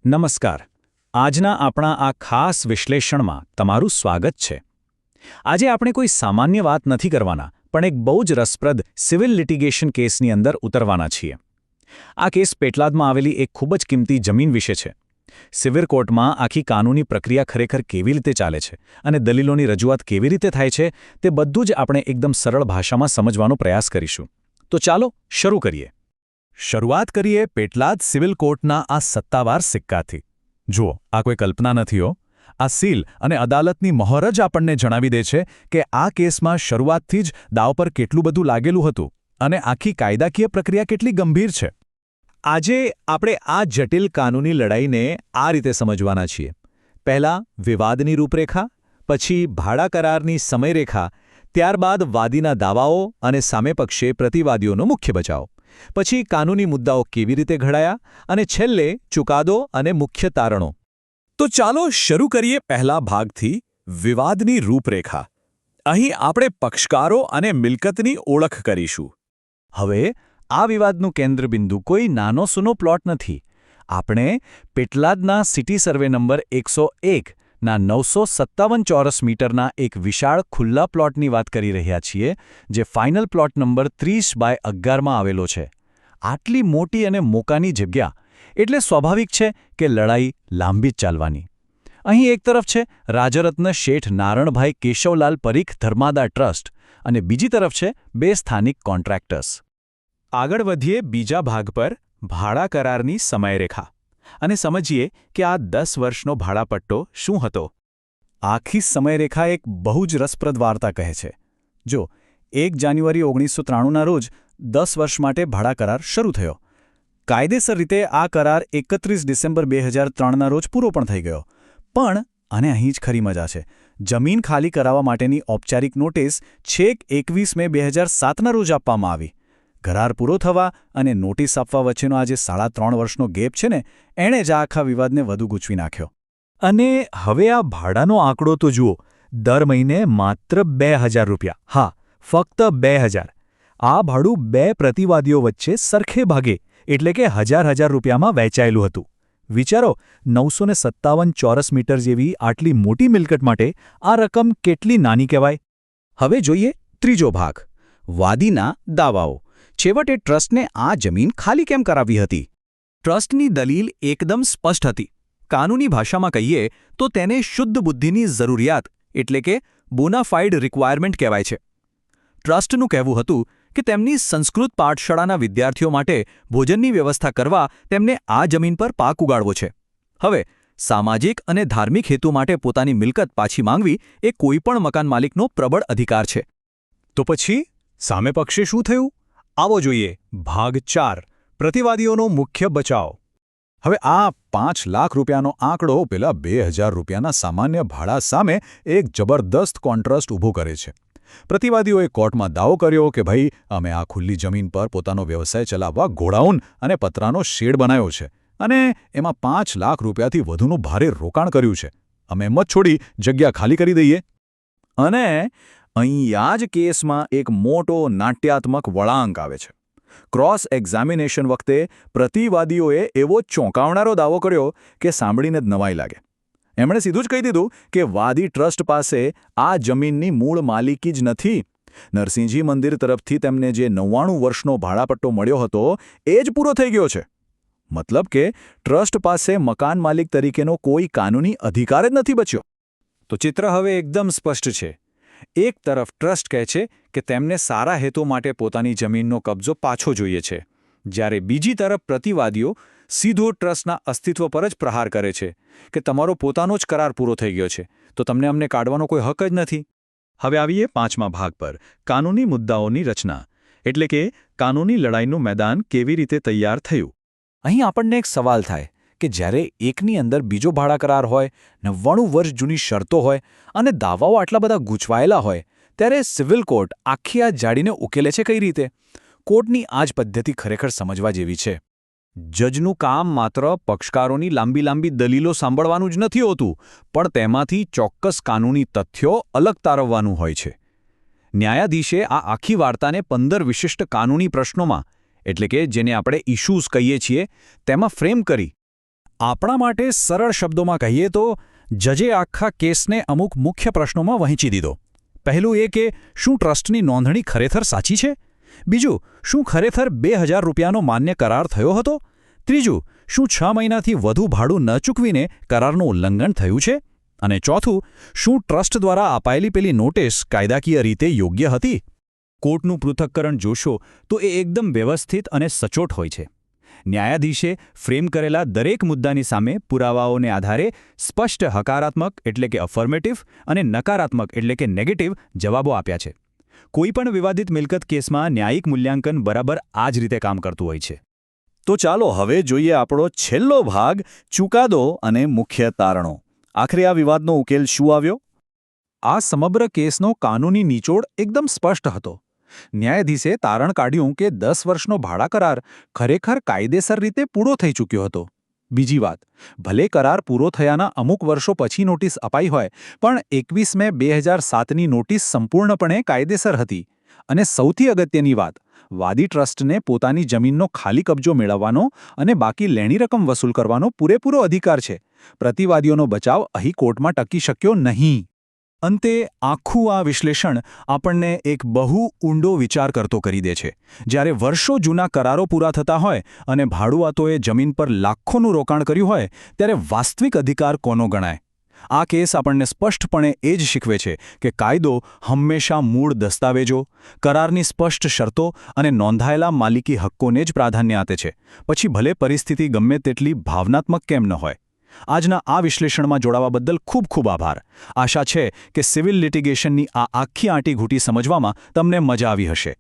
નમસ્કાર. આજના આપણા આ ખાસ વિશ્લેષણમાં તમારું સ્વાગત છે. આજે આપણે કોઈ સામાન્ય વાત નથી કરવાના, પણ એક બહુ જ રસપ્રદ સિવિલ લિટિગેશન કેસની અંદર ઉતરવાના છીએ. આ કેસ પેટલાદમાં આવેલી એક ખૂબ જ કિંમતી જમીન વિશે છે. સિવિલ કોર્ટમાં આખી કાનૂની પ્રક્રિયા ખરેખર કેવી રીતે ચાલે છે અને દલીલોની રજૂઆત કેવી રીતે થાય છે તે બધું જ આપણે એકદમ સરળ ભાષામાં સમજવાનો પ્રયાસ કરીશું. તો ચાલો શરૂ કરીએ. શરૂઆત કરીએ પેટલાદ સિવિલ કોર્ટના આ સત્તાવાર સિક્કાથી. જુઓ, આ કોઈ કલ્પના નથી હો. આ સીલ અને અદાલતની મહોર જ આપણને જણાવી દે છે કે આ કેસમાં શરૂઆતથી જ દાવ પર કેટલું બધું લાગેલું હતું અને આખી કાયદાકીય પ્રક્રિયા કેટલી ગંભીર છે. આજે આપણે આ જટિલ કાનૂની લડાઈને આ રીતે સમજવાના છીએ. પહેલાં વિવાદની રૂપરેખા, પછી ભાડા કરારની સમયરેખા, ત્યારબાદ વાદીના દાવાઓ અને સામે પક્ષે પ્રતિવાદીઓનો મુખ્ય બચાવ, પછી કાનૂની મુદ્દાઓ કેવી રીતે ઘડાયા અને છેલ્લે ચુકાદો અને મુખ્ય તારણો. તો ચાલો શરૂ કરીએ પહેલા ભાગથી, વિવાદની રૂપરેખા. અહીં આપણે પક્ષકારો અને મિલકતની ઓળખ કરીશું. હવે આ વિવાદનું કેન્દ્રબિંદુ કોઈ નાનો સૂનો પ્લોટ નથી. આપણે પેટલાદના સિટી સર્વે નંબર 101 ના 957 ચોરસ મીટરના એક વિશાળ ખુલ્લા પ્લોટની વાત કરી રહ્યા છીએ, જે ફાઇનલ પ્લોટ નંબર 30/11માં આવેલો છે. આટલી મોટી અને મોકાની જગ્યા એટલે સ્વાભાવિક છે કે લડાઈ લાંબી જ ચાલવાની. અહીં એક તરફ છે રાજરત્ન શેઠ નારણભાઈ કેશવલાલ પરીખ ધર્માદા ટ્રસ્ટ અને બીજી તરફ છે બે સ્થાનિક કોન્ટ્રાક્ટર્સ. આગળ વધીએ બીજા ભાગ પર, ભાડા કરારની સમયરેખા, અને સમજીએ કે આ 10 વર્ષનો ભાડાપટ્ટો શું હતો. આખી સમયરેખા એક બહુ જ રસપ્રદ વાર્તા કહે છે. જો 1 જાન્યુઆરી 1993ના રોજ 10 વર્ષ માટે ભાડા કરાર શરૂ થયો. કાયદેસર રીતે આ કરાર 31 ડિસેમ્બર 2003ના રોજ પૂરો પણ થઈ ગયો. પણ અને અહીં જ ખરી મજા છે, જમીન ખાલી કરાવવા માટેની ઔપચારિક નોટિસ છેક 21 મે 2007ના રોજ આપવામાં આવી. કરાર પૂરો થવા અને નોટિસ આપવા વચ્ચેનો આ જે 3.5 વર્ષનો ગેપ છે ને, એણે જ આખા વિવાદને વધુ ગૂંચવી નાખ્યો. અને હવે આ ભાડાનો આંકડો તો જુઓ, દર મહિને માત્ર 2000 રૂપિયા. હા, ફક્ત 2000. આ ભાડું બે પ્રતિવાદીઓ વચ્ચે સરખે ભાગે એટલે કે 1000 રૂપિયામાં વહેંચાયેલું હતું. વિચારો, 957 ચોરસ મીટર જેવી આટલી મોટી મિલકત માટે આ રકમ કેટલી નાની કહેવાય. હવે જોઈએ ત્રીજો ભાગ, વાદીના દાવાઓ. છેવટે ટ્રસ્ટને આ જમીન ખાલી કેમ કરાવી હતી? ટ્રસ્ટની દલીલ એકદમ સ્પષ્ટ હતી. કાનૂની ભાષામાં કહીએ તો તેને શુદ્ધ બુદ્ધિની જરૂરિયાત એટલે કે બોનાફાઇડ રિક્વાયરમેન્ટ કહેવાય છે. ટ્રસ્ટનું કહેવું હતું કે તેમની સંસ્કૃત પાઠશાળાના વિદ્યાર્થીઓ માટે ભોજનની વ્યવસ્થા કરવા તેમને આ જમીન પર પાક ઉગાડવો છે. હવે સામાજિક અને ધાર્મિક હેતુ માટે પોતાની મિલકત પાછી માંગવી એ કોઈપણ મકાન માલિકનો પ્રબળ અધિકાર છે. તો પછી સામે પક્ષે શું થયું? આવો જોઈએ ભાગ 4, પ્રતિવાદીઓનો મુખ્ય બચાવ. હવે આ 5 લાખ રૂપિયાનો આંકડો પેલા 2000 રૂપિયાના સામાન્ય ભાડા સામે એક જબરદસ્ત કોન્ટ્રાસ્ટ ઊભો કરે છે. પ્રતિવાદીઓએ કોર્ટમાં દાવો કર્યો કે ભાઈ, અમે આ ખુલ્લી જમીન પર પોતાનો વ્યવસાય ચલાવવા ગોડાઉન અને પતરાનો શેડ બનાવ્યો છે અને એમાં 5 લાખ રૂપિયાથી વધુનું ભારે રોકાણ કર્યું છે. અમે એમ જ છોડી જગ્યા ખાલી કરી દઈએ. અને અહીંયા જ કેસમાં એક મોટો નાટ્યાત્મક વળાંક આવે છે. ક્રોસ એક્ઝામિનેશન વખતે પ્રતિવાદીઓએ એવો ચોંકાવનારો દાવો કર્યો કે સાંભળીને જ નવાઈ લાગે. એમણે સીધું જ કહી દીધું કે વાદી ટ્રસ્ટ પાસે આ જમીનની મૂળ માલિકી જ નથી. નરસિંહજી મંદિર તરફથી તેમને જે 99 વર્ષનો ભાડાપટ્ટો મળ્યો હતો એ જ પૂરો થઈ ગયો છે. મતલબ કે ટ્રસ્ટ પાસે મકાન માલિક તરીકેનો કોઈ કાનૂની અધિકાર જ નથી બચ્યો. તો ચિત્ર હવે એકદમ સ્પષ્ટ છે. એક તરફ ટ્રસ્ટ કહે છે કે તેમને સારા હેતુ માટે પોતાની જમીનનો કબજો પાછો જોઈએ છે, જ્યારે બીજી તરફ પ્રતિવાદીઓ સીધો ટ્રસ્ટના અસ્તિત્વ પર જ પ્રહાર કરે છે કે તમારો પોતાનો જ કરાર પૂરો થઈ ગયો છે, તો તમને અમને કાઢવાનો કોઈ હક જ નથી. હવે આવીએ 5મા ભાગ પર, કાનૂની મુદ્દાઓની રચના, એટલે કે કાનૂની લડાઈનું મેદાન કેવી રીતે તૈયાર થયું. અહીં આપણને એક સવાલ થાય કે જ્યારે એકની અંદર બીજો ભાડા કરાર હોય, 99 વર્ષ જૂની શરતો હોય અને દાવાઓ આટલા બધા ગૂંચવાયેલા હોય, ત્યારે સિવિલ કોર્ટ આખી આ જાડીને ઉકેલે છે કઈ રીતે? કોર્ટની આ જ પદ્ધતિ ખરેખર સમજવા જેવી છે. જજનું કામ માત્ર પક્ષકારોની લાંબી દલીલો સાંભળવાનું જ નથી હોતું, પણ તેમાંથી ચોક્કસ કાનૂની તથ્યો અલગ તારવવાનું હોય છે. ન્યાયાધીશે આ આખી વાર્તાને 15 વિશિષ્ટ કાનૂની પ્રશ્નોમાં એટલે કે જેને આપણે ઇશ્યુઝ કહીએ છીએ તેમાં ફ્રેમ કરી આપણા માટે સરળ શબ્દોમાં કહીએ તો જજે આખા કેસને અમુક મુખ્ય પ્રશ્નોમાં વહેંચી દીધો. પહેલું એ કે શું ટ્રસ્ટની નોંધણી ખરેખર સાચી છે? બીજું, શું ખરેખર ₹2000નો માન્ય કરાર થયો હતો? ત્રીજું, શું 6 મહિનાથી વધુ ભાડું ન ચૂકવીને કરારનું ઉલ્લંઘન થયું છે? અને ચોથું, શું ટ્રસ્ટ દ્વારા અપાયેલી પેલી નોટિસ કાયદાકીય રીતે યોગ્ય હતી? કોર્ટનું પૃથક્કરણ જોશો તો એ એકદમ વ્યવસ્થિત અને સચોટ હોય છે. ન્યાયાધીશે ફ્રેમ કરેલા દરેક મુદ્દાની સામે પુરાવાઓને આધારે સ્પષ્ટ હકારાત્મક એટલે કે અફર્મેટિવ અને નકારાત્મક એટલે કે નેગેટિવ જવાબો આપ્યા છે. કોઈપણ વિવાદિત મિલકત કેસમાં ન્યાયિક મૂલ્યાંકન બરાબર આ જ રીતે કામ કરતું હોય છે. તો ચાલો હવે જોઈએ આપણો છેલ્લો ભાગ, ચુકાદો અને મુખ્ય તારણો. આખરે આ વિવાદનો ઉકેલ શું આવ્યો? આ સમગ્ર કેસનો કાનૂની નિચોડ એકદમ સ્પષ્ટ હતો. ન્યાયાધીશે તારણ કાઢ્યું કે 10 વર્ષનો ભાડા કરાર ખરેખર કાયદેસર રીતે પૂરો થઈ ચૂક્યો હતો. બીજી વાત, ભલે કરાર પૂરો થયાના અમુક વર્ષો પછી નોટિસ અપાઈ હોય, પણ 21 મે 2007ની નોટિસ સંપૂર્ણપણે કાયદેસર હતી. અને સૌથી અગત્યની વાત, વાદી ટ્રસ્ટને પોતાની જમીનનો ખાલી કબજો મેળવવાનો અને બાકી લેણી રકમ વસૂલ કરવાનો પૂરેપૂરો અધિકાર છે. પ્રતિવાદીઓનો બચાવ અહીં કોર્ટમાં ટકી શક્યો નહીં. અંતે આખું આ વિશ્લેષણ આપણને એક બહુ ઊંડો વિચાર કરતો કરી દે છે. જ્યારે વર્ષો જૂના કરારો પૂરા થતા હોય અને ભાડુઆતોએ જમીન પર લાખોનું રોકાણ કર્યું હોય, ત્યારે વાસ્તવિક અધિકાર કોનો ગણાય? આ કેસ આપણને સ્પષ્ટપણે એ જ શીખવે છે કે કાયદો હંમેશા મૂળ દસ્તાવેજો, કરારની સ્પષ્ટ શરતો અને નોંધાયેલા માલિકી હક્કોને જ પ્રાધાન્ય આપે છે, પછી ભલે પરિસ્થિતિ ગમે તેટલી ભાવનાત્મક કેમ ન હોય. આજના આ વિશ્લેષણમાં જોડાવા બદલ ખૂબ ખૂબ આભાર. આશા છે કે સિવિલ લિટિગેશનની આ આખી આંટીઘૂંટી સમજવામાં તમને મજા આવી હશે.